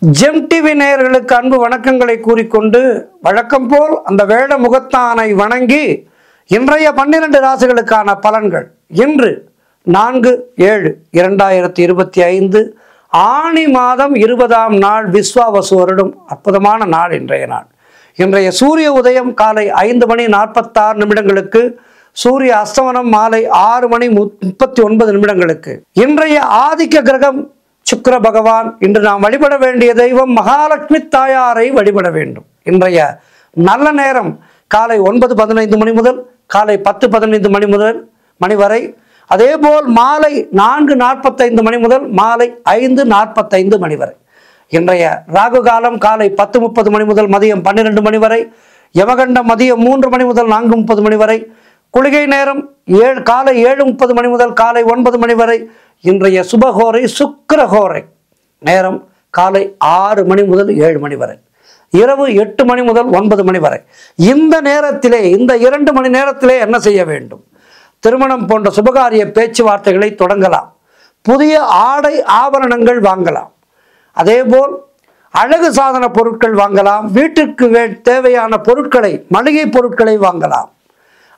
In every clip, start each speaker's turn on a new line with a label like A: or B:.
A: GeM TV நேயர்களுக்கு அன்பு வணக்கங்களை கூறிக்கொண்டு வழக்கம் போல் அந்த வேட முகத்தானை வணங்கி இன்றைய 12 ராசிகளுக்கான பலன்கள் இன்று 4/7/2025 ஆனி மாதம் 20ஆம் நாள் விஸ்வாவசு வருடம் அற்புதமான நாள் இன்றைய சூரிய உதயம் காலை 5:46 சூரிய அஸ்தமனம் மாலை 6:39 இன்றைய ஆதிக்க கிரகம் சுக்கிர பகவான். இன்று நாம் வழிபட வேண்டிய தெய்வம் மகாலட்சுமி தாயாரை வழிபட வேண்டும். இன்றைய நல்ல நேரம் காலை 9:15 முதல் காலை 10:15 மணி வரை, அதேபோல் மாலை 4:45 முதல் மாலை 5:45 வரை. இன்றைய ராகு காலம் காலை 10:30 முதல் மதியம் 12 வரை, யமகண்டம் மதியம் 3 முதல் 4:30 வரை, குளிகை நேரம் காலை 7:30 முதல் காலை 9 வரை. இன்றைய சுபகோரை சுக்கிரஹோரை நேரம் காலை 6 முதல் 7 வரை, இரவு 8 முதல் 9 வரை. இந்த நேரத்திலே இந்த 2 மணி நேரத்திலே என்ன செய்ய வேண்டும்? திருமணம் போன்ற சுபகாரிய பேச்சுவார்த்தைகளை தொடங்கலாம். புதிய ஆடை ஆபரணங்கள் வாங்கலாம். அதேபோல் அழகு சாதன பொருட்கள் வாங்கலாம். வீட்டிற்கு தேவையான பொருட்களை மளிகை பொருட்களை வாங்கலாம்.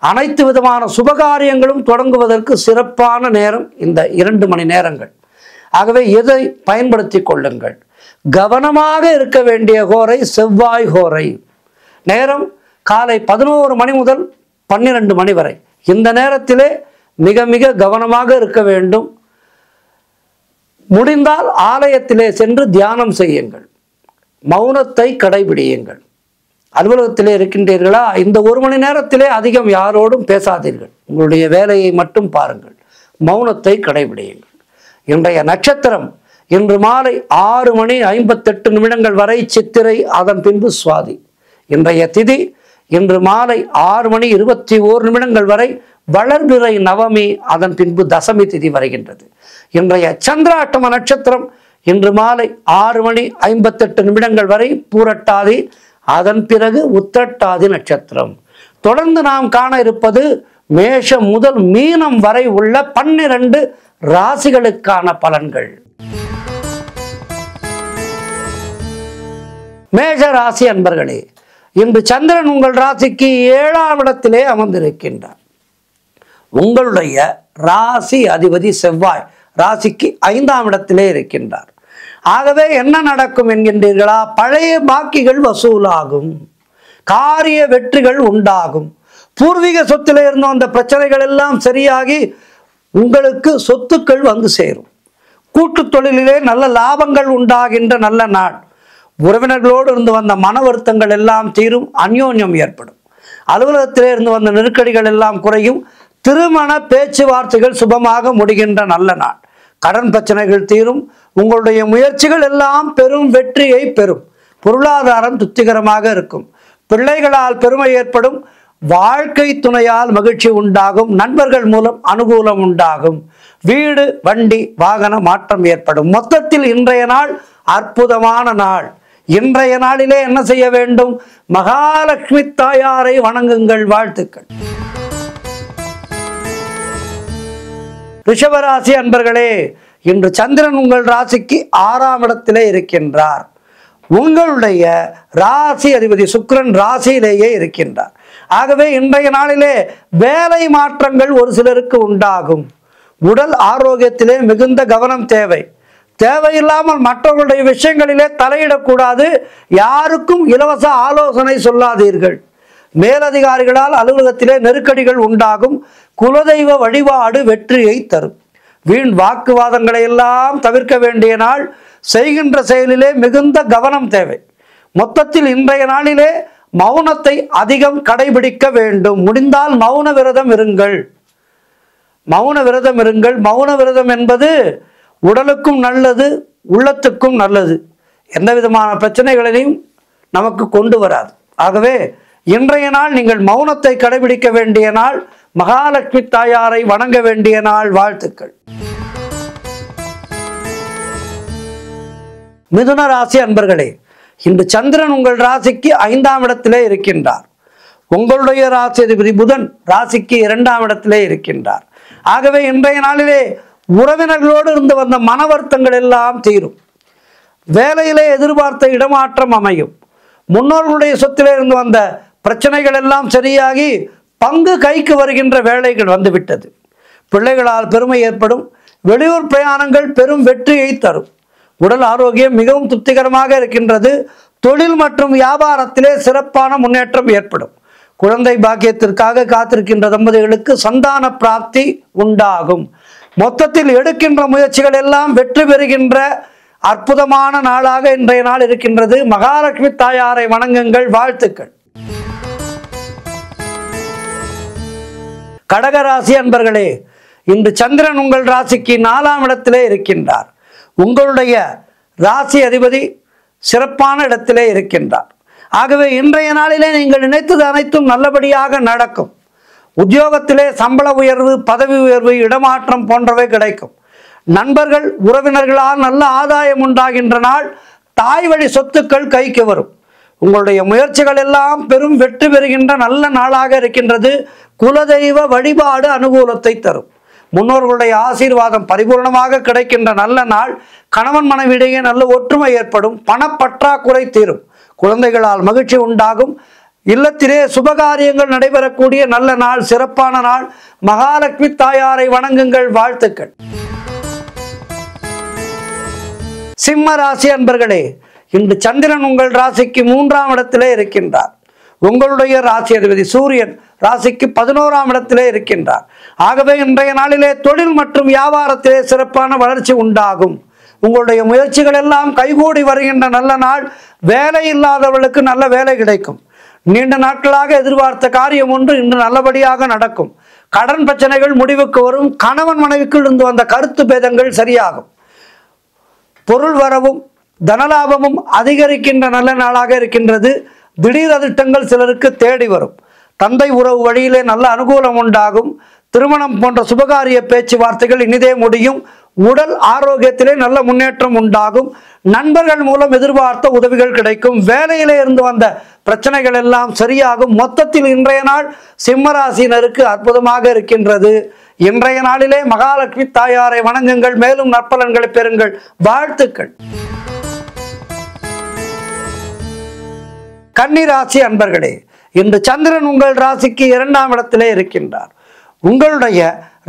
A: அனைத்து விதமான சுபகாரியங்களும் தொடங்குவதற்கு சிறப்பான நேரம் இந்த 2 மணி நேரங்கள். ஆகவே இதை பயன்படுத்தி கொள்ளுங்கள். கவனமாக இருக்க வேண்டிய ஹோரை செவ்வாய் ஹோரை நேரம் காலை 11 முதல் 12 வரை. இந்த நேரத்திலே மிக மிக கவனமாக இருக்க வேண்டும். முடிந்தால் ஆலயத்திலே சென்று தியானம் செய்யுங்கள். மௌனத்தை கடைபிடியுங்கள். அலுவலகத்திலே இருக்கின்றீர்களா? இந்த 1 மணி நேரத்திலே அதிகம் யாரோடும் பேசாதீர்கள். உங்களுடைய வேலையை மட்டும் பாருங்கள். மௌனத்தை கடைபிடியுங்கள். இன்றைய நட்சத்திரம் இன்று மாலை 6:58 வரை சித்திரை, அதன் பின்பு சுவாதி. இன்றைய திதி இன்று மாலை 6:21 வரை வளர்பிறை நவமி, அதன் பின்பு தசமி திதி வருகின்றது. இன்றைய சந்திராஷ்டம நட்சத்திரம் இன்று மாலை 6:58 வரை பூரட்டாதி, அதன் பிறகு உத்திரட்டாதி நட்சத்திரம். தொடர்ந்து நாம் காண இருப்பது மேஷம் முதல் மீனம் வரை உள்ள 12 ராசிகளுக்கான பலன்கள். மேஷ ராசி அன்பர்களே, இன்று சந்திரன் உங்கள் ராசிக்கு 7ஆம் இடத்திலே அமர்ந்திருக்கின்றார். உங்களுடைய ராசி அதிபதி செவ்வாய் ராசிக்கு 5ஆம் இடத்திலே இருக்கின்றார். ஆகவே என்ன நடக்கும் என்கின்றீர்களா? பழைய பாக்கிகள் வசூலாகும், காரிய வெற்றிகள் உண்டாகும், பூர்வீக சொத்திலே இருந்த அந்த பிரச்சனைகள் எல்லாம் சரியாகி உங்களுக்கு சொத்துக்கள் வந்து சேரும். கூட்டு தொழிலிலே நல்ல லாபங்கள் உண்டாகின்ற நல்ல நாள். உறவினர்களோடு இருந்து வந்த மன வருத்தங்கள் எல்லாம் தீரும், அந்யோன்யம் ஏற்படும். அலுவலகத்திலே இருந்து வந்த நெருக்கடிகள் எல்லாம் குறையும். திருமண பேச்சுவார்த்தைகள் சுபமாக முடிகின்ற நல்ல நாள். கடன் பிரச்சனைகள் தீரும். உங்களுடைய முயற்சிகள் எல்லாம் பெரும் வெற்றியை பெறும். பொருளாதாரம் திருப்திகரமாக இருக்கும். பிள்ளைகளால் பெருமை ஏற்படும். வாழ்க்கை துணையால் மகிழ்ச்சி உண்டாகும். நண்பர்கள் மூலம் அனுகூலம் உண்டாகும். வீடு வண்டி வாகன மாற்றம் ஏற்படும். மொத்தத்தில் இன்றைய நாள் அற்புதமான நாள். இன்றைய நாளிலே என்ன செய்ய வேண்டும்? மகாலட்சுமி தாயாரை வணங்குங்கள். வாழ்த்துக்கள். ரிஷபராசி அன்பர்களே, இன்று சந்திரன் உங்கள் ராசிக்கு 6ஆம் இடத்திலே இருக்கின்றார். உங்களுடைய ராசி அதிபதி சுக்கிரன் ராசியிலேயே இருக்கின்றார். ஆகவே இன்றைய நாளிலே வேலை மாற்றங்கள் ஒரு சிலருக்கு உண்டாகும். உடல் ஆரோக்கியத்திலே மிகுந்த கவனம் தேவை. தேவையில்லாமல் மற்றவர்களுடைய விஷயங்களிலே தலையிடக்கூடாது. யாருக்கும் இலவச ஆலோசனை சொல்லாதீர்கள். மேலதிகாரிகளால் அலுவலகத்திலே நெருக்கடிகள் உண்டாகும். குலதெய்வ வழிபாடு வெற்றியை தரும். வீண் வாக்குவாதங்களை எல்லாம் தவிர்க்க வேண்டிய நாள். செய்கின்ற செயலிலே மிகுந்த கவனம் தேவை. மொத்தத்தில் இன்றைய நாளிலே மௌனத்தை அதிகம் கடைபிடிக்க வேண்டும். முடிந்தால் மௌன விரதம் இருங்கள். மௌன விரதம் இருங்கள். மௌன விரதம் என்பது உடலுக்கும் நல்லது, உள்ளத்துக்கும் நல்லது. எந்த விதமான பிரச்சனைகளையும் நமக்கு கொண்டு வராது. ஆகவே இன்றைய நாள் நீங்கள் மௌனத்தை கடைபிடிக்க வேண்டிய நாள். மகாலட்சுமி தாயாரை வணங்க வேண்டிய நாள். வாழ்த்துக்கள். மிதுன ராசி அன்பர்களே, இன்று சந்திரன் உங்கள் ராசிக்கு 5ஆம் இடத்திலே இருக்கின்றார். உங்களுடைய ராசி அதிபதி புதன் ராசிக்கு 2ஆம் இடத்திலே இருக்கின்றார். ஆகவே இன்றைய நாளிலே உறவினர்களோடு இருந்து வந்த மன வருத்தங்கள் எல்லாம் தீரும். வேலையிலே எதிர்பார்த்த இடமாற்றம் அமையும். முன்னோர்களுடைய சொத்திலே இருந்து வந்த பிரச்சனைகள் எல்லாம் சரியாகி பங்கு கைக்கு வருகின்ற வேலைகள் வந்துவிட்டது. பிள்ளைகளால் பெருமை ஏற்படும். வெளியூர் பிரயாணங்கள் பெரும் வெற்றியை தரும். உடல் ஆரோக்கியம் மிகவும் திருப்திகரமாக இருக்கின்றது. தொழில் மற்றும் வியாபாரத்திலே சிறப்பான முன்னேற்றம் ஏற்படும். குழந்தை பாக்கியத்திற்காக காத்திருக்கின்ற தம்பதிகளுக்கு சந்தான பிராப்தி உண்டாகும். மொத்தத்தில் எடுக்கின்ற முயற்சிகள் எல்லாம் வெற்றி பெறுகின்ற அற்புதமான நாளாக இன்றைய நாள் இருக்கின்றது. மகாலட்சுமி தாயாரை வணங்குங்கள். வாழ்த்துக்கள். கடகராசி அன்பர்களே, இன்று சந்திரன் உங்கள் ராசிக்கு 4ஆம் இடத்திலே இருக்கின்றார். உங்களுடைய ராசி அதிபதி சிறப்பான இடத்திலே இருக்கின்றார். ஆகவே இன்றைய நாளிலே நீங்கள் நினைத்தது அனைத்தும் நல்லபடியாக நடக்கும். உத்தியோகத்திலே சம்பள உயர்வு, பதவி உயர்வு, இடமாற்றம் போன்றவை கிடைக்கும். நண்பர்கள் உறவினர்களால் நல்ல ஆதாயம் உண்டாகின்ற நாள். தாய் வழி சொத்துக்கள் கைக்கு வரும். உங்களுடைய முயற்சிகள் எல்லாம் பெரும் வெற்றி பெறுகின்ற நல்ல நாளாக இருக்கின்றது. குலதெய்வ வழிபாடு அனுகூலத்தை தரும். முன்னோர்களுடைய ஆசீர்வாதம் பரிபூர்ணமாக கிடைக்கின்ற நல்ல நாள். கணவன் மனைவியிடையே நல்ல ஒற்றுமை ஏற்படும். பணப்பற்றாக்குறை தீரும். குழந்தைகளால் மகிழ்ச்சி உண்டாகும். இல்லத்திலே சுபகாரியங்கள் நடைபெறக்கூடிய நல்ல நாள், சிறப்பான நாள். மகாலட்சுமி தாயாரை வணங்குங்கள். வாழ்த்துக்கள். சிம்ம ராசி அன்பர்களே, இன்று சந்திரன் உங்கள் ராசிக்கு 3ஆம் இடத்திலே இருக்கின்றார். உங்களுடைய ராசி அதிபதி சூரியன் ராசிக்கு 11ஆம் இடத்திலே இருக்கின்றார். ஆகவே இன்றைய நாளிலே தொழில் மற்றும் வியாபாரத்திலே சிறப்பான வளர்ச்சி உண்டாகும். உங்களுடைய முயற்சிகள் எல்லாம் கைகூடி வருகின்ற நல்ல நாள். வேலை இல்லாதவர்களுக்கு நல்ல வேலை கிடைக்கும். நீண்ட நாட்களாக எதிர்பார்த்த காரியம் ஒன்று இன்று நல்லபடியாக நடக்கும். கடன் பிரச்சனைகள் முடிவுக்கு வரும். கணவன் மனைவிக்குள் இருந்து வந்த கருத்து பேதங்கள் சரியாகும். பொருள் வரவும் தனலாபமும் அதிகரிக்கின்ற நல்ல நாளாக இருக்கின்றது. திடீர் அதிர்ஷ்டங்கள் சிலருக்கு தேடி வரும். தந்தை உறவு வழியிலே நல்ல அனுகூலம் உண்டாகும். திருமணம் போன்ற சுபகாரிய பேச்சுவார்த்தைகள் இனிதே முடியும். உடல் ஆரோக்கியத்திலே நல்ல முன்னேற்றம் உண்டாகும். நண்பர்கள் மூலம் எதிர்பார்த்த உதவிகள் கிடைக்கும். வேலையிலே இருந்து வந்த பிரச்சனைகள் எல்லாம் சரியாகும். மொத்தத்தில் இன்றைய நாள் சிம்மராசினருக்கு அற்புதமாக இருக்கின்றது. இன்றைய நாளிலே மகாலட்சுமி தாயாரை வணங்குங்கள். மேலும் நற்பலன்களை பெறுங்கள். வாழ்த்துக்கள். கன்னிராசி அன்பர்களே, இன்று சந்திரன் உங்கள் ராசிக்கு 2ஆம் இடத்திலே இருக்கின்றார். உங்களுடைய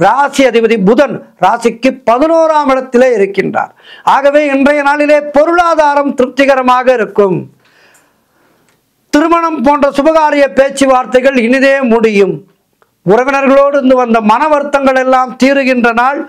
A: ராசி அதிபதி புதன் ராசிக்கு 11ஆம் இடத்திலே இருக்கின்றார். ஆகவே இன்றைய நாளிலே பொருளாதாரம் திருப்திகரமாக இருக்கும். திருமணம் போன்ற சுபகாரிய பேச்சுவார்த்தைகள் இனிதே முடியும். உறவினர்களோடு இருந்து வந்த மன வருத்தங்கள் எல்லாம் தீருகின்ற நாள்.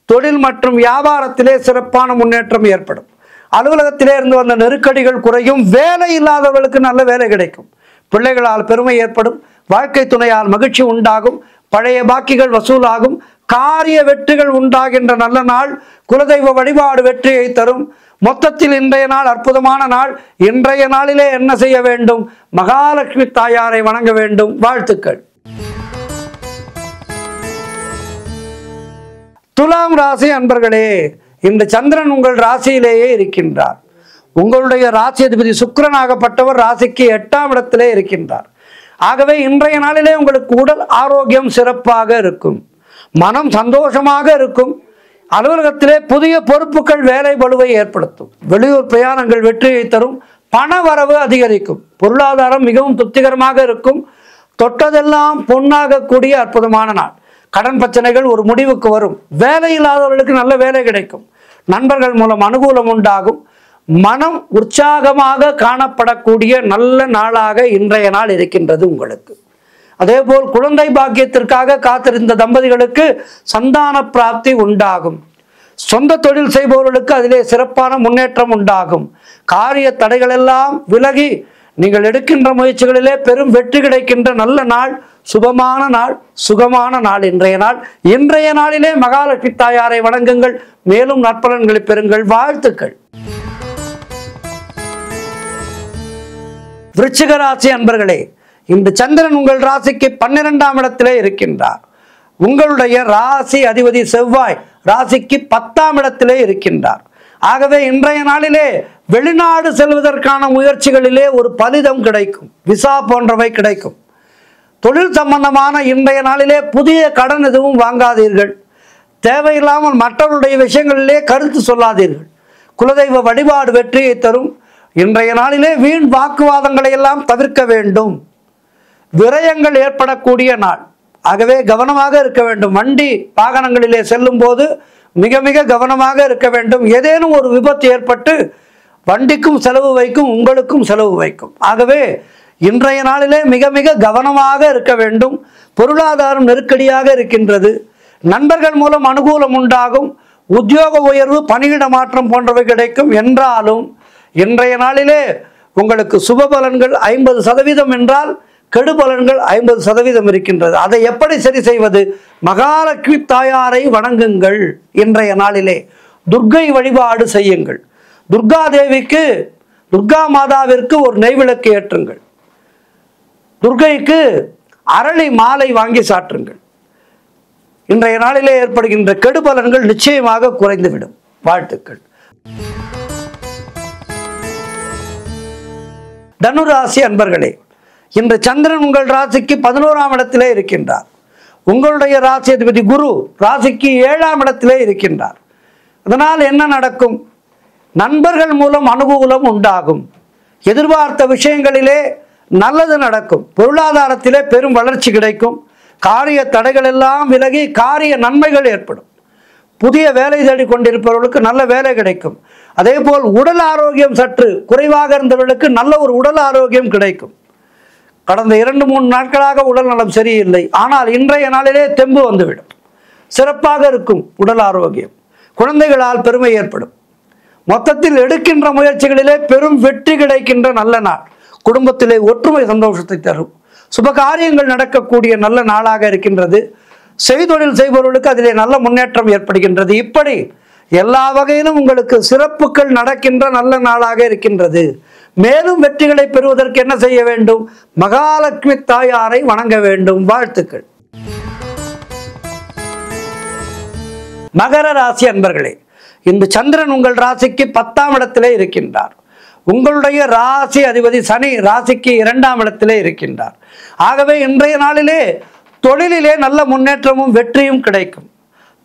A: தொழில் மற்றும் வியாபாரத்திலே சிறப்பான முன்னேற்றம் ஏற்படும். அலுவலகத்திலே இருந்து வந்த நெருக்கடிகள் குறையும். வேலை இல்லாதவர்களுக்கு நல்ல வேலை கிடைக்கும். பிள்ளைகளால் பெருமை ஏற்படும். வாழ்க்கை துணையால் மகிழ்ச்சி உண்டாகும். பழைய பாக்கிகள் வசூலாகும். காரிய வெற்றிகள் உண்டாகின்ற நல்ல நாள். குலதெய்வ வழிபாடு வெற்றியை தரும். மொத்தத்தில் இன்றைய நாள் அற்புதமான நாள். இன்றைய நாளிலே என்ன செய்ய வேண்டும்? மகாலட்சுமி தாயாரை வணங்க வேண்டும். வாழ்த்துக்கள். துலாம் ராசி அன்பர்களே, இந்த சந்திரன் உங்கள் ராசியிலேயே இருக்கின்றார். உங்களுடைய ராசி அதிபதி சுக்கிரனாகப்பட்டவர் ராசிக்கு 8ஆம் இடத்திலே இருக்கின்றார். ஆகவே இன்றைய நாளிலே உங்களுக்கு உடல் ஆரோக்கியம் சிறப்பாக இருக்கும். மனம் சந்தோஷமாக இருக்கும். அலுவலகத்திலே புதிய பொறுப்புகள் வேலை பளுவை ஏற்படுத்தும். வெளியூர் பிரயாணங்கள் வெற்றியை தரும். பண வரவு அதிகரிக்கும். பொருளாதாரம் மிகவும் திருப்திகரமாக இருக்கும். தொட்டதெல்லாம் பொன்னாக கூடிய அற்புதமான நாள். கடன் பிரச்சனைகள் ஒரு முடிவுக்கு வரும். வேலை இல்லாதவர்களுக்கு நல்ல வேலை கிடைக்கும். நண்பர்கள் மூலம் அனுகூலம் உண்டாகும். மனம் உற்சாகமாக காணப்படக்கூடிய நல்ல நாளாக இன்றைய நாள் இருக்கின்றது உங்களுக்கு. அதேபோல் குழந்தை பாக்கியத்திற்காக காத்திருந்த தம்பதிகளுக்கு சந்தான பிராப்தி உண்டாகும். சொந்த தொழில் செய்பவர்களுக்கு அதிலே சிறப்பான முன்னேற்றம் உண்டாகும். காரிய தடைகள் எல்லாம் விலகி நீங்கள் எடுக்கின்ற முயற்சிகளிலே பெரும் வெற்றி கிடைக்கின்ற நல்ல நாள். சுபமான நாள், சுகமான நாள் இன்றைய நாள். இன்றைய நாளிலே மகாலட்சுமி தாயாரை வணங்குங்கள். மேலும் நற்பலன்களை பெறுங்கள். வாழ்த்துக்கள். விருச்சிக ராசி அன்பர்களே, இன்று சந்திரன் உங்கள் ராசிக்கு 12ஆம் இடத்திலே இருக்கின்றார். உங்களுடைய ராசி அதிபதி செவ்வாய் ராசிக்கு 10ஆம் இடத்திலே இருக்கின்றார். ஆகவே இன்றைய நாளிலே வெளிநாடு செல்வதற்கான முயற்சிகளிலே ஒரு பலிதம் கிடைக்கும். விசா போன்றவை கிடைக்கும். தொழில் சம்பந்தமான இன்றைய நாளிலே புதிய கடன் எதுவும் வாங்காதீர்கள். தேவையில்லாமல் மற்றவருடைய விஷயங்களிலே கருத்து சொல்லாதீர்கள். குலதெய்வ வழிபாடு வெற்றியை தரும். இன்றைய நாளிலே வீண் வாக்குவாதங்களை எல்லாம் தவிர்க்க வேண்டும். விரயங்கள் ஏற்படக்கூடிய நாள். ஆகவே கவனமாக இருக்க வேண்டும். வண்டி வாகனங்களிலே செல்லும் போது மிக மிக கவனமாக இருக்க வேண்டும். ஏதேனும் ஒரு விபத்து ஏற்பட்டு வண்டிக்கும் செலவு வைக்கும், உங்களுக்கும் செலவு வைக்கும். ஆகவே இன்றைய நாளிலே மிக மிக கவனமாக இருக்க வேண்டும். பொருளாதாரம் நெருக்கடியாக இருக்கின்றது. நண்பர்கள் மூலம் அனுகூலம் உண்டாகும். உத்தியோக உயர்வு, பணியிட மாற்றம் போன்றவை கிடைக்கும். என்றாலும் இன்றைய நாளிலே உங்களுக்கு சுப பலன்கள் 50% என்றால் கெடுபலன்கள் 50% இருக்கின்றது. அதை எப்படி சரி செய்வது? மகாலட்சுமி தாயாரை வணங்குங்கள். இன்றைய நாளிலே துர்க்கை வழிபாடு செய்யுங்கள். துர்கா தேவிக்கு, துர்கா மாதாவிற்கு ஒரு நெய்விளக்கு ஏற்றுங்கள். துர்க்கைக்கு அரளி மாலை வாங்கி சாற்றுங்கள். இன்றைய நாளிலே ஏற்படுகின்ற கெடுபலன்கள் நிச்சயமாக குறைந்துவிடும். வாழ்த்துக்கள். தனுராசி அன்பர்களே, இன்று சந்திரன் உங்கள் ராசிக்கு 11ஆம் இடத்திலே இருக்கின்றார். உங்களுடைய ராசி அதிபதி குரு ராசிக்கு 7ஆம் இடத்திலே இருக்கின்றார். அதனால் என்ன நடக்கும்? நண்பர்கள் மூலம் அனுகூலம் உண்டாகும். எதிர்பார்த்த விஷயங்களிலே நல்லது நடக்கும். பொருளாதாரத்திலே பெரும் வளர்ச்சி கிடைக்கும். காரிய தடைகள் எல்லாம் விலகி காரிய நன்மைகள் ஏற்படும். புதிய வேலை தேடி கொண்டிருப்பவர்களுக்கு நல்ல வேலை கிடைக்கும். அதே போல் உடல் ஆரோக்கியம் சற்று குறைவாக இருந்தவர்களுக்கு நல்ல ஒரு உடல் ஆரோக்கியம் கிடைக்கும். கடந்த 2-3 நாட்களாக உடல் நலம் சரியில்லை. ஆனால் இன்றைய நாளிலே தெம்பு வந்துவிடும். சிறப்பாக இருக்கும் உடல் ஆரோக்கியம். குழந்தைகளால் பெருமை ஏற்படும். மொத்தத்தில் எடுக்கின்ற முயற்சிகளிலே பெரும் வெற்றி கிடைக்கின்ற நல்ல நாள். குடும்பத்திலே ஒற்றுமை சந்தோஷத்தை தரும். சுபகாரியங்கள் நடக்கக்கூடிய நல்ல நாளாக இருக்கின்றது. செய்தொழில் செய்பவர்களுக்கு அதிலே நல்ல முன்னேற்றம் ஏற்படுகின்றது. இப்படி எல்லா வகையிலும் உங்களுக்கு சிறப்புகள் நடக்கின்ற நல்ல நாளாக இருக்கின்றது. மேலும் வெற்றிகளை பெறுவதற்கு என்ன செய்ய வேண்டும்? மகாலட்சுமி தாயாரை வணங்க வேண்டும். வாழ்த்துக்கள். மகர ராசி அன்பர்களே, இந்த சந்திரன் உங்கள் ராசிக்கு 10ஆம் இடத்திலே இருக்கின்றார். உங்களுடைய ராசி அதிபதி சனி ராசிக்கு 2ஆம் இடத்திலே இருக்கின்றார். ஆகவே இன்றைய நாளிலே தொழிலிலே நல்ல முன்னேற்றமும் வெற்றியும் கிடைக்கும்.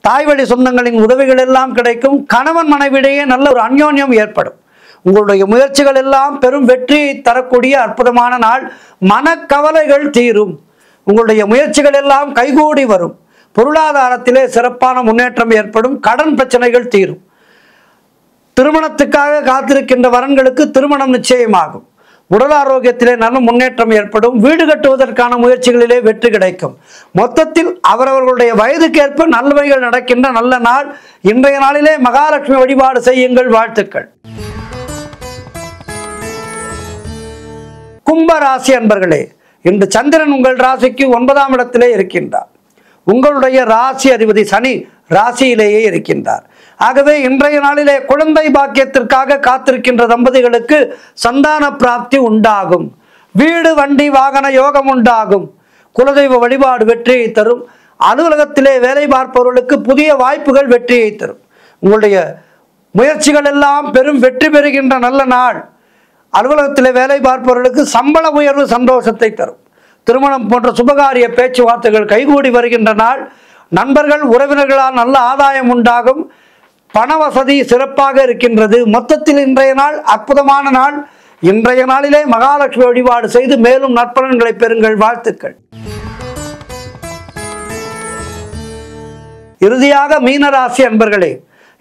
A: தாய்வழி சொந்தங்களின் உதவிகள் எல்லாம் கிடைக்கும். கணவன் மனைவிடையே நல்ல ஒரு அந்யோன்யம் ஏற்படும். உங்களுடைய முயற்சிகள் எல்லாம் பெரும் வெற்றியை தரக்கூடிய அற்புதமான நாள். மனக்கவலைகள் தீரும். உங்களுடைய முயற்சிகள் எல்லாம் கைகூடி வரும். பொருளாதாரத்திலே சிறப்பான முன்னேற்றம் ஏற்படும். கடன் பிரச்சனைகள் தீரும். திருமணத்துக்காக காத்திருக்கின்ற வரன்களுக்கு திருமணம் நிச்சயமாகும். உடல் ஆரோக்கியத்திலே நல்ல முன்னேற்றம் ஏற்படும். வீடு கட்டுவதற்கான முயற்சிகளிலே வெற்றி கிடைக்கும். மொத்தத்தில் அவரவர்களுடைய வயதுக்கேற்ப நன்மைகள் நடக்கின்ற நல்ல நாள். இன்றைய நாளிலே மகாலட்சுமி வழிபாடு செய்யுங்கள். வாழ்த்துக்கள். கும்பராசி அன்பர்களே, இன்று சந்திரன் உங்கள் ராசிக்கு 9ஆம் இடத்திலே இருக்கின்றார். உங்களுடைய ராசி அதிபதி சனி ராசியிலேயே இருக்கின்றார். ஆகவே இன்றைய நாளிலே குழந்தை பாக்கியத்திற்காக காத்திருக்கின்ற தம்பதிகளுக்கு சந்தான பிராப்தி உண்டாகும். வீடு வண்டி வாகன யோகம் உண்டாகும். குலதெய்வ வழிபாடு வெற்றியை தரும். அலுவலகத்திலே வேலை பார்ப்பவர்களுக்கு புதிய வாய்ப்புகள் வெற்றியை தரும். உங்களுடைய முயற்சிகள் எல்லாம் பெரும் வெற்றி பெறுகின்ற நல்ல நாள். அலுவலகத்திலே வேலை பார்ப்பவர்களுக்கு சம்பள உயர்வு சந்தோஷத்தை தரும். திருமணம் போன்ற சுபகாரிய பேச்சுவார்த்தைகள் கைகூடி வருகின்ற நாள். நண்பர்கள் உறவினர்களால் நல்ல ஆதாயம் உண்டாகும். பண வசதி சிறப்பாக இருக்கின்றது. மொத்தத்தில் இன்றைய நாள் அற்புதமான நாள். இன்றைய நாளிலே மகாலட்சுமி வழிபாடு செய்து மேலும் நற்பலன்களை பெறுங்கள். வாழ்த்துக்கள். இறுதியாக மீனராசி அன்பர்களே,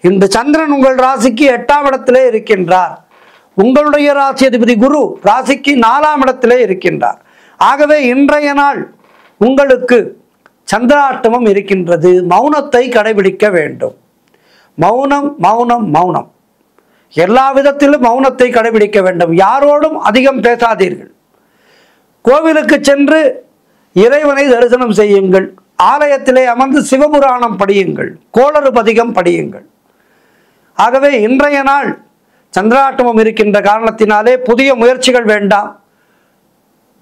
A: இந்த சந்திரன் உங்கள் ராசிக்கு 8ஆம் இடத்திலே இருக்கின்றார். உங்களுடைய ராசி அதிபதி குரு ராசிக்கு 4ஆம் இடத்திலே இருக்கின்றார். ஆகவே இன்றைய நாள் உங்களுக்கு சந்திராஷ்டமம் இருக்கின்றது. மௌனத்தை கடைபிடிக்க வேண்டும். மௌனம் மௌனம் மௌனம். எல்லா விதத்திலும் மௌனத்தை கடைபிடிக்க வேண்டும். யாரோடும் அதிகம் பேசாதீர்கள். கோவிலுக்கு சென்று இறைவனை தரிசனம் செய்யுங்கள். ஆலயத்திலே அமர்ந்து சிவபுராணம் படியுங்கள். கோளறு பதிகம் படியுங்கள். ஆகவே இன்றைய நாள் சந்திராஷ்டமம் இருக்கின்ற காரணத்தினாலே புதிய முயற்சிகள் வேண்டாம்.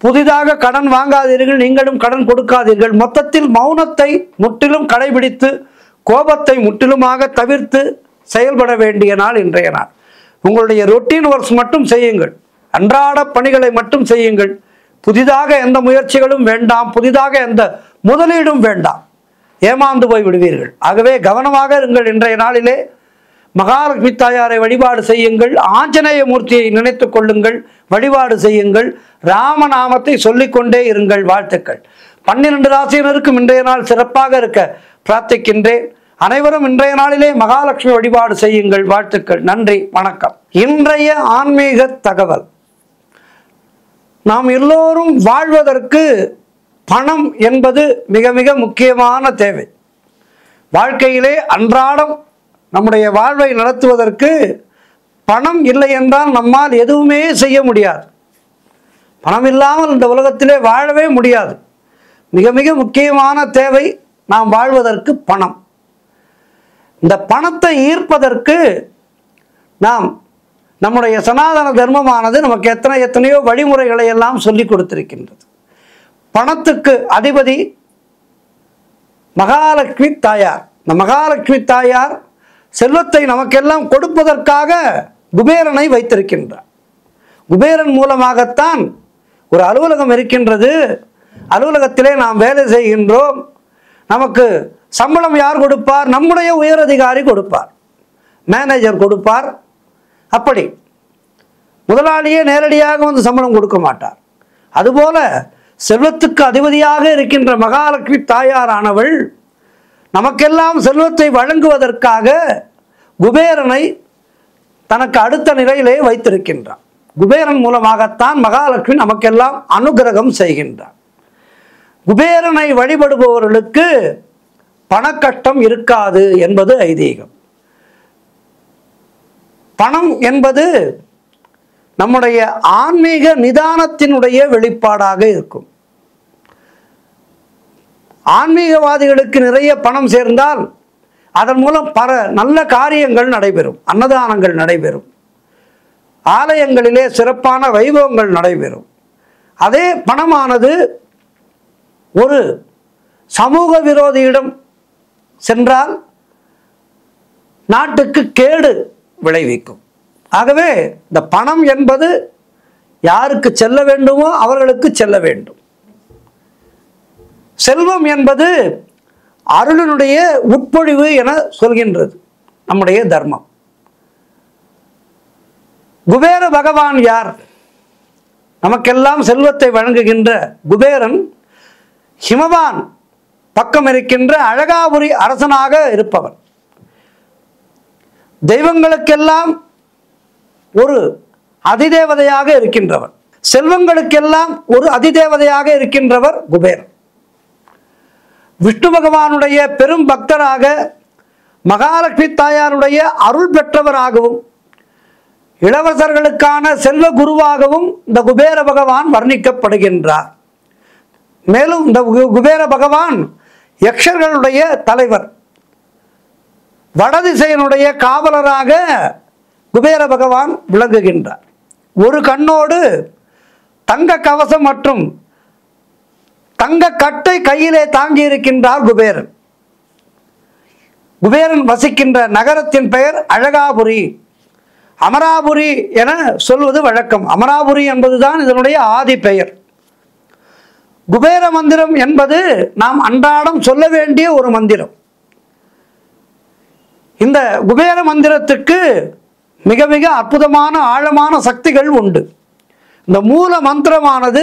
A: புதிதாக கடன் வாங்காதீர்கள். நீங்களும் கடன் கொடுக்காதீர்கள். மொத்தத்தில் மௌனத்தை முற்றிலும் கடைபிடித்து கோபத்தை முற்றிலுமாக தவிர்த்து செயல்பட வேண்டிய நாள் இன்றைய நாள். உங்களுடைய ரொட்டீன் ஒர்க்ஸ் மட்டும் செய்யுங்கள். அன்றாட பணிகளை மட்டும் செய்யுங்கள். புதிதாக எந்த முயற்சிகளும் வேண்டாம். புதிதாக எந்த முதலீடும் வேண்டாம். ஏமாந்து போய் விடுவீர்கள். ஆகவே கவனமாக இருங்கள். இன்றைய நாளிலே மகாலட்சுமி தாயாரை வழிபாடு செய்யுங்கள். ஆஞ்சநேய மூர்த்தியை நினைத்து கொள்ளுங்கள், வழிபாடு செய்யுங்கள். ராமநாமத்தை சொல்லிக்கொண்டே இருங்கள். வாழ்த்துக்கள். 12 ராசியினருக்கும் இன்றைய நாள் சிறப்பாக இருக்க பிரார்த்திக்கின்றேன். அனைவரும் இன்றைய நாளிலே மகாலட்சுமி வழிபாடு செய்யுங்கள். வாழ்த்துக்கள். நன்றி, வணக்கம். இன்றைய ஆன்மீக தகவல். நாம் எல்லோரும் வாழ்வதற்கு பணம் என்பது மிக மிக முக்கியமான தேவை. வாழ்க்கையிலே அன்றாடம் நம்முடைய வாழ்வை நடத்துவதற்கு பணம் இல்லை என்றால் நம்மால் எதுவுமே செய்ய முடியாது. பணம் இல்லாமல் இந்த உலகத்திலே வாழவே முடியாது. மிக மிக முக்கியமான தேவை நாம் வாழ்வதற்கு பணம். இந்த பணத்தை ஈர்ப்பதற்கு நாம் நம்முடைய சனாதன தர்மமானது நமக்கு எத்தனையோ வழிமுறைகளை எல்லாம் சொல்லி கொடுத்திருக்கின்றது. பணத்துக்கு அதிபதி மகாலட்சுமி தாயார். இந்த மகாலட்சுமி தாயார் செல்வத்தை நமக்கெல்லாம் கொடுப்பதற்காக குபேரனை வைத்திருக்கின்றார். குபேரன் மூலமாகத்தான் ஒரு அலுவலகம் இருக்கின்றது. அலுவலகத்திலே நாம் வேலை செய்கின்றோம். நமக்கு சம்பளம் யார் கொடுப்பார்? நம்முடைய உயரதிகாரி கொடுப்பார், மேனேஜர் கொடுப்பார். அப்படி முதலாளியே நேரடியாக வந்து சம்பளம் கொடுக்க மாட்டார். அதுபோல செல்வத்துக்கு அதிபதியாக இருக்கின்ற மகாலட்சுமி தாயாரானவள் நமக்கெல்லாம் செல்வத்தை வழங்குவதற்காக குபேரனை தனக்கு அடுத்த நிலையிலே வைத்திருக்கின்றார். குபேரன் மூலமாகத்தான் மகாலட்சுமி நமக்கெல்லாம் அனுகிரகம் செய்கின்றார். குபேரனை வழிபடுபவர்களுக்கு பணக்கஷ்டம் இருக்காது என்பது ஐதீகம். பணம் என்பது நம்முடைய ஆன்மீக நிதானத்தினுடைய வெளிப்பாடாக இருக்கும். ஆன்மீகவாதிகளுக்கு நிறைய பணம் சேர்ந்தால் அதன் மூலம் பல நல்ல காரியங்கள் நடைபெறும். அன்னதானங்கள் நடைபெறும், ஆலயங்களிலே சிறப்பான வைபவங்கள் நடைபெறும். அதே பணமானது ஒரு சமூக விரோதியிடம் சென்றால் நாட்டுக்கு கேடு விளைவிக்கும். ஆகவே இந்த பணம் என்பது யாருக்கு செல்ல வேண்டுமோ அவர்களுக்கு செல்ல வேண்டும். செல்வம் என்பது அருளினுடைய உட்பொழிவு என சொல்கின்றது நம்முடைய தர்மம். குபேர பகவான் யார்? நமக்கெல்லாம் செல்வத்தை வழங்குகின்ற குபேரன் ஹிமவான் பக்கம் இருக்கின்ற அழகாபுரி அரசனாக இருப்பவன். தெய்வங்களுக்கெல்லாம் ஒரு அதிதேவதையாக இருக்கின்றவர். செல்வங்களுக்கெல்லாம் ஒரு அதிதேவதையாக இருக்கின்றவர் குபேரன். விஷ்ணு பகவானுடைய பெரும் பக்தராக, மகாலட்சுமி தாயாருடைய அருள் பெற்றவராகவும், இளவரசர்களுக்கான செல்வ குருவாகவும் இந்த குபேர பகவான் வர்ணிக்கப்படுகின்றார். மேலும் இந்த குபேர பகவான் யக்ஷர்களுடைய தலைவர், வடதிசையினுடைய காவலராக குபேர பகவான் விளங்குகின்றார். ஒரு கண்ணோடு தங்க கவசம் மற்றும் தங்க கட்டை கையிலே தாங்கி இருக்கின்றார் குபேரன். குபேரன் வசிக்கின்ற நகரத்தின் பெயர் அழகாபுரி, அமராபுரி என சொல்வது வழக்கம். அமராபுரி என்பதுதான் இதனுடைய ஆதி பெயர். குபேர மந்திரம் என்பது நாம் அன்றாடம் சொல்ல வேண்டிய ஒரு மந்திரம். இந்த குபேர மந்திரத்துக்கு மிக மிக அற்புதமான ஆழமான சக்திகள் உண்டு. இந்த மூல மந்திரமானது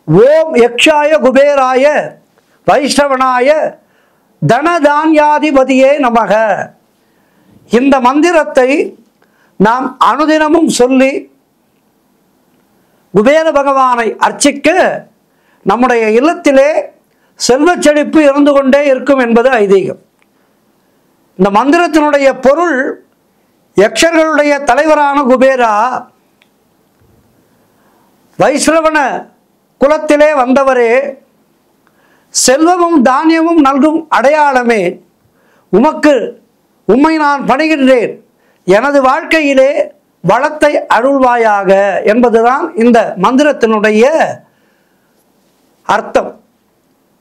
A: ஓம் யக்ஷாய குபேராய வைஷ்ணவனாய தனதான்யாதிபதியே நமக. இந்த மந்திரத்தை நாம் அனுதினமும் சொல்லி குபேர பகவானை அர்ச்சிக்க நம்முடைய இல்லத்திலே செல்வச் செழிப்பு இருந்து கொண்டே இருக்கும் என்பது ஐதீகம். இந்த மந்திரத்தினுடைய பொருள், யக்ஷர்களுடைய தலைவரான குபேரா வைஷ்ணவன குலத்திலே வந்தவரே, செல்வமும் தானியமும் நல்கும் அடையாளமே, உம்மை நான் பணிகின்றேன், எனது வாழ்க்கையிலே வளத்தை அருள்வாயாக என்பதுதான் இந்த மந்திரத்தினுடைய அர்த்தம்.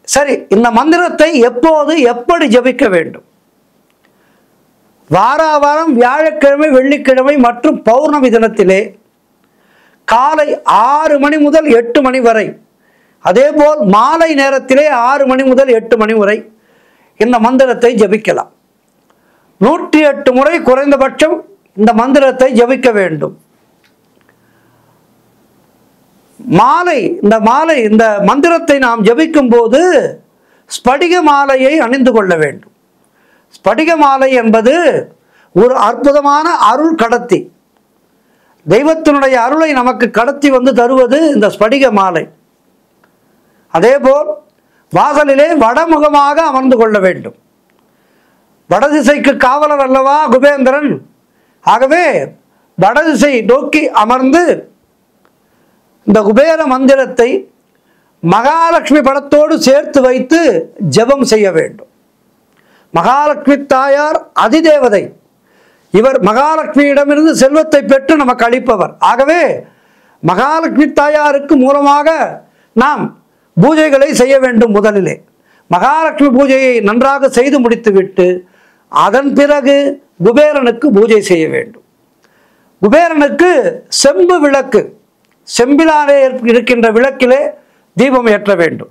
A: சரி, இந்த மந்திரத்தை எப்போது எப்படி ஜபிக்க வேண்டும்? வாரம் வியாழக்கிழமை, வெள்ளிக்கிழமை மற்றும் பௌர்ணமி தினத்திலே காலை 6 மணி முதல் 8 மணி வரை, அதேபோல் மாலை நேரத்திலே 6 மணி முதல் 8 மணி வரை இந்த மந்திரத்தை ஜபிக்கலாம். 108 முறை குறைந்தபட்சம் இந்த மந்திரத்தை ஜபிக்க வேண்டும். இந்த மந்திரத்தை நாம் ஜபிக்கும் போது ஸ்படிக மாலையை அணிந்து கொள்ள வேண்டும். ஸ்படிக மாலை என்பது ஒரு அற்புதமான அருள் கடத்தி. தெய்வத்தினுடைய அருளை நமக்கு கடத்தி வந்து தருவது இந்த ஸ்படிக மாலை. அதேபோல் வாசலிலே வடமுகமாக அமர்ந்து கொள்ள வேண்டும். வடதிசைக்கு காவலர் அல்லவா குபேந்திரன். ஆகவே வடதிசை நோக்கி அமர்ந்து இந்த குபேர மந்திரத்தை மகாலட்சுமி படத்தோடு சேர்த்து வைத்து ஜெபம் செய்ய வேண்டும். மகாலட்சுமி தாயார் அதிதேவதை. இவர் மகாலட்சுமியிடமிருந்து செல்வத்தை பெற்று நமக்கு அளிப்பவர். ஆகவே மகாலட்சுமி தாயாருக்கு மூலமாக நாம் பூஜைகளை செய்ய வேண்டும். முதலிலே மகாலட்சுமி பூஜையை நன்றாக செய்து முடித்துவிட்டு அதன் பிறகு குபேரனுக்கு பூஜை செய்ய வேண்டும். குபேரனுக்கு செம்பு விளக்கு, செம்பிலாலே இருக்கின்ற விளக்கிலே தீபம் ஏற்ற வேண்டும்.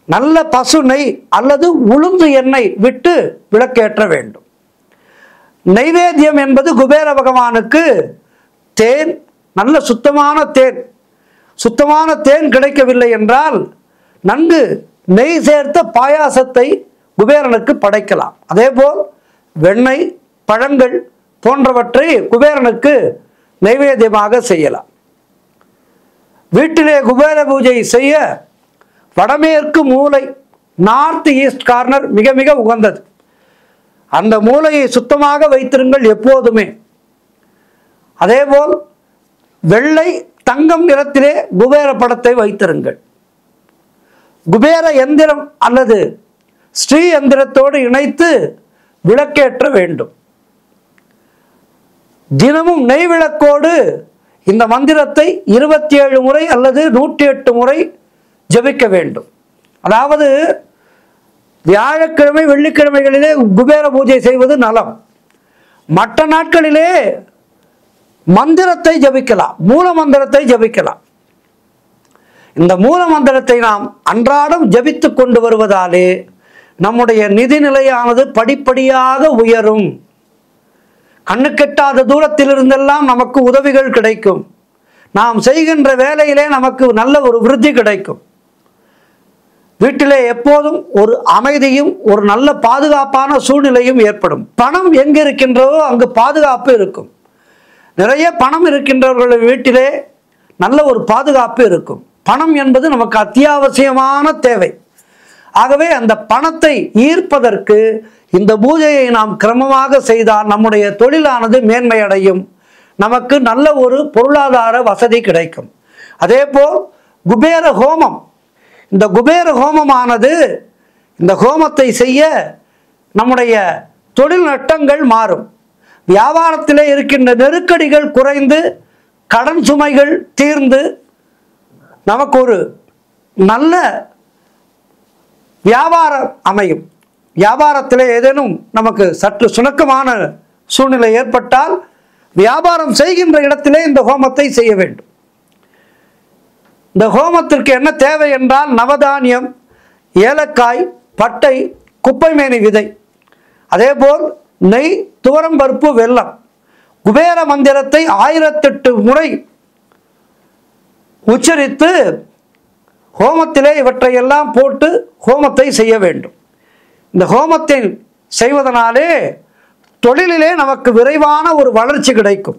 A: நல்ல பசு நெய் அல்லது உளுந்து எண்ணெய் விட்டு விளக்கேற்ற வேண்டும். நைவேத்தியம் என்பது குபேர பகவானுக்கு தேன், நல்ல சுத்தமான தேன் கிடைக்கவில்லை என்றால் நன்கு நெய் சேர்த்த பாயாசத்தை குபேரனுக்கு படைக்கலாம். அதேபோல் வெண்ணெய், பழங்கள் போன்றவற்றை குபேரனுக்கு நைவேத்தியமாக செய்யலாம். வீட்டிலே குபேர பூஜை செய்ய வடமேற்கு மூலை, நார்த் ஈஸ்ட் கார்னர் மிக மிக உகந்தது. அந்த மூலையை சுத்தமாக வைத்திருங்கள் எப்போதுமே. அதேபோல் வெள்ளை தங்கம் நிறத்திலே குபேர படத்தை வைத்திருங்கள். குபேர எந்திரம் அல்லது ஸ்ரீ எந்திரத்தோடு இணைத்து விளக்கேற்ற வேண்டும். தினமும் நெய் விளக்கோடு இந்த மந்திரத்தை 27 முறை அல்லது 108 முறை ஜபிக்க வேண்டும். அதாவது வியாழக்கிழமை வெள்ளிக்கிழமைகளிலே குபேர பூஜை செய்வது நலம். மற்ற நாட்களிலே மந்திரத்தை ஜபிக்கலாம், மூல மந்திரத்தை ஜபிக்கலாம். இந்த மூல மந்திரத்தை நாம் அன்றாடம் ஜபித்து கொண்டு வருவதாலே நம்முடைய நிதிநிலையானது படிப்படியாக உயரும். கண்ணுக்கெட்டாத தூரத்தில் இருந்தெல்லாம் நமக்கு உதவிகள் கிடைக்கும். நாம் செய்கின்ற வேலையிலே நமக்கு நல்ல ஒரு விருத்தி கிடைக்கும். வீட்டிலே எப்போதும் ஒரு அமைதியும் ஒரு நல்ல பாதுகாப்பான சூழ்நிலையும் ஏற்படும். பணம் எங்கு இருக்கின்றதோ அங்கு பாதுகாப்பு இருக்கும். நிறைய பணம் இருக்கின்றவர்கள் வீட்டிலே நல்ல ஒரு பாதுகாப்பு இருக்கும். பணம் என்பது நமக்கு அத்தியாவசியமான தேவை. ஆகவே அந்த பணத்தை ஈர்ப்பதற்கு இந்த பூஜையை நாம் கிரமமாக செய்தால் நம்முடைய தொழிலானது மேன்மையடையும். நமக்கு நல்ல ஒரு பொருளாதார வசதி கிடைக்கும். அதேபோல் குபேர ஹோமம், இந்த குபேர ஹோமமானது, இந்த ஹோமத்தை செய்ய நம்முடைய தொழில் நட்டங்கள் மாறும். வியாபாரத்திலே இருக்கின்ற நெருக்கடிகள் குறைந்து கடன் சுமைகள் தீர்ந்து நமக்கு ஒரு நல்ல வியாபாரம் அமையும். வியாபாரத்திலே ஏதேனும் நமக்கு சற்று சுணக்கமான சூழ்நிலை ஏற்பட்டால் வியாபாரம் செய்கின்ற இடத்திலே இந்த ஹோமத்தை செய்ய வேண்டும். இந்த ஹோமத்திற்கு என்ன தேவை என்றால் நவதானியம், ஏலக்காய், பட்டை, குப்பைமேனி விதை, அதேபோல் நெய், துவரம்பருப்பு, வெல்லம். குபேர மந்திரத்தை 1008 முறை உச்சரித்து ஹோமத்திலே இவற்றையெல்லாம் போட்டு ஹோமத்தை செய்ய வேண்டும். இந்த ஹோமத்தை செய்வதனாலே தொழிலிலே நமக்கு விரைவான ஒரு வளர்ச்சி கிடைக்கும்.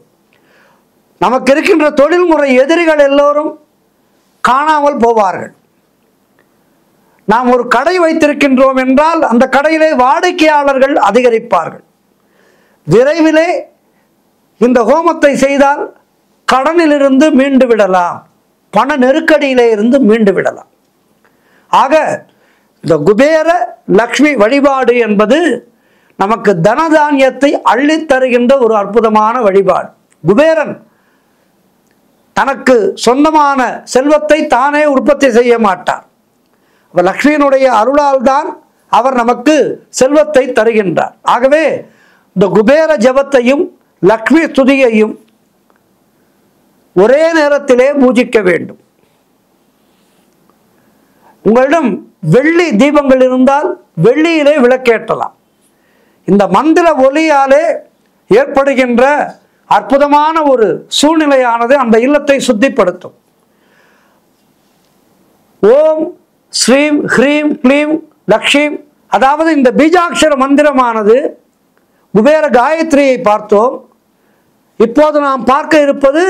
A: நமக்கு இருக்கின்ற தொழில்முறை எதிரிகள் எல்லோரும் காணாமல் போவார்கள். நாம் ஒரு கடை வைத்திருக்கின்றோம் என்றால் அந்த கடையிலே வாடிக்கையாளர்கள் அதிகரிப்பார்கள். விரைவிலே இந்த ஹோமத்தை செய்தால் கடனிலிருந்து மீண்டு விடலாம், பண நெருக்கடியிலே இருந்து மீண்டு விடலாம். ஆக இந்த குபேர லக்ஷ்மி வழிபாடு என்பது நமக்கு தனதானியத்தை அள்ளித் தருகின்ற ஒரு அற்புதமான வழிபாடு. குபேரன் தனக்கு சொந்தமான செல்வத்தை தானே உற்பத்தி செய்ய மாட்டார். லக்ஷ்மியினுடைய அருளால் தான் அவர் நமக்கு செல்வத்தை தருகின்றார். ஆகவே இந்த குபேர ஜபத்தையும் லக்ஷ்மி ஸ்துதியையும் ஒரே நேரத்திலே பூஜிக்க வேண்டும். உங்களிடம் வெள்ளி தீபங்கள் இருந்தால் வெள்ளியிலே விளக்கேற்றலாம். இந்த மந்திர ஒலியாலே ஏற்படுகின்ற அற்புதமான ஒரு சூழ்நிலையானது அந்த இல்லத்தை சுத்திப்படுத்தும். ஓம் ஸ்ரீம் ஹ்ரீம் க்ளீம் லக்ஷ்மீம், அதாவது இந்த பீஜாட்சர மந்திரமானது குபேர காயத்ரியை பார்த்தோம். இப்போது நாம் பார்க்க இருப்பது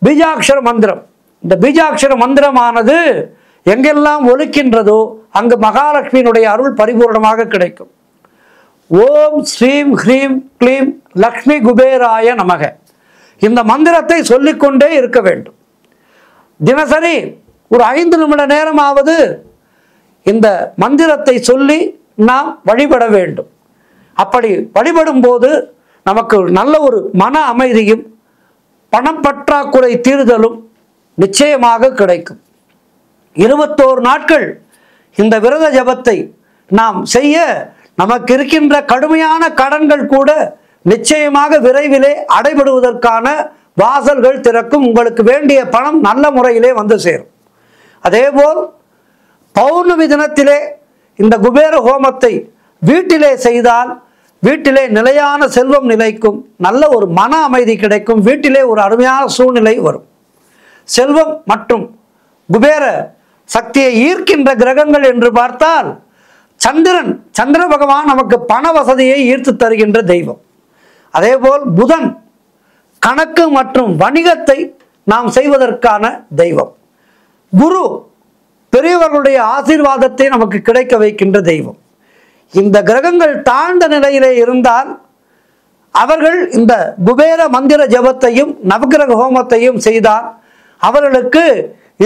A: பீஜாட்சர மந்திரம். இந்த பீஜாட்சர மந்திரமானது எங்கெல்லாம் ஒலிக்கின்றதோ அங்கு மகாலட்சுமியினுடைய அருள் பரிபூர்ணமாக கிடைக்கும். ஓம் ஸ்ரீம் ஹ்ரீம் க்ளீம் லக்ஷ்மி குபேராய நமக. இந்த மந்திரத்தை சொல்லிக்கொண்டே இருக்க வேண்டும். தினசரி ஒரு 5 நிமிட நேரமாவது இந்த மந்திரத்தை சொல்லி நாம் வழிபட வேண்டும். அப்படி வழிபடும் போது நமக்கு நல்ல ஒரு மன அமைதியும் பணம் பற்றாக்குறை தீர்தலும் நிச்சயமாக கிடைக்கும். 21 நாட்கள் இந்த விரத ஜபத்தை நாம் செய்ய நமக்கு இருக்கின்ற கடுமையான கடன்கள் கூட நிச்சயமாக விரைவிலே அடைபடுவதற்கான வாசல்கள் திறக்கும். உங்களுக்கு வேண்டிய பணம் நல்ல முறையிலே வந்து சேரும். அதேபோல் பௌர்ணமி தினத்திலே இந்த குபேர ஹோமத்தை வீட்டிலே செய்தால் வீட்டிலே நிலையான செல்வம் நிலைக்கும், நல்ல ஒரு மன அமைதி கிடைக்கும், வீட்டிலே ஒரு அருமையான சூழ்நிலை வரும். செல்வம் மற்றும் குபேர சக்தியை ஈர்க்கின்ற கிரகங்கள் என்று பார்த்தால் சந்திர பகவான் நமக்கு பண வசதியை ஈர்த்து தருகின்ற தெய்வம். அதேபோல் புதன் கணக்கு மற்றும் வணிகத்தை நாம் செய்வதற்கான தெய்வம். குரு பெரியவர்களுடைய ஆசீர்வாதத்தை நமக்கு கிடைக்க வைக்கின்ற தெய்வம். இந்த கிரகங்கள் தாழ்ந்த நிலையிலே இருந்தால் அவர்கள் இந்த குபேர மந்திர ஜபத்தையும் நவகிரக ஹோமத்தையும் செய்தால் அவர்களுக்கு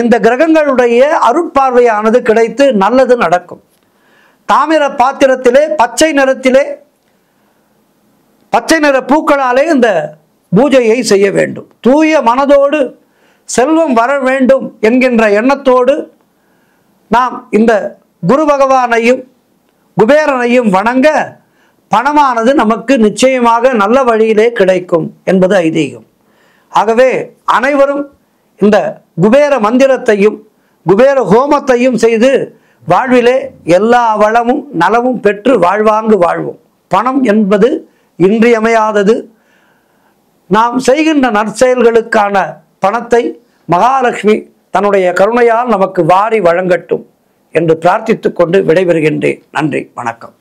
A: இந்த கிரகங்களுடைய அருட்பார்வையானது கிடைத்து நல்லது நடக்கும். தாமிர பாத்திரத்திலே பச்சை நிற பூக்களாலே இந்த பூஜையை செய்ய வேண்டும். தூய மனதோடு செல்வம் வர வேண்டும் என்கின்ற எண்ணத்தோடு நாம் இந்த குரு பகவானையும் குபேரனையும் வணங்க பணமானது நமக்கு நிச்சயமாக நல்ல வழியிலே கிடைக்கும் என்பது ஐதீகம். ஆகவே அனைவரும் இந்த குபேர மந்திரத்தையும் குபேர ஹோமத்தையும் செய்து வாழ்விலே எல்லா வளமும் நலமும் பெற்று வாழ்வாங்கு வாழ்வோம். பணம் என்பது இன்றியமையாதது. நாம் செய்கின்ற நற்செயல்களுக்கான பணத்தை மகாலட்சுமி தன்னுடைய கருணையால் நமக்கு வாரி வழங்கட்டும் என்று பிரார்த்தித்துக் கொண்டு விடைபெறுகின்றேன். நன்றி, வணக்கம்.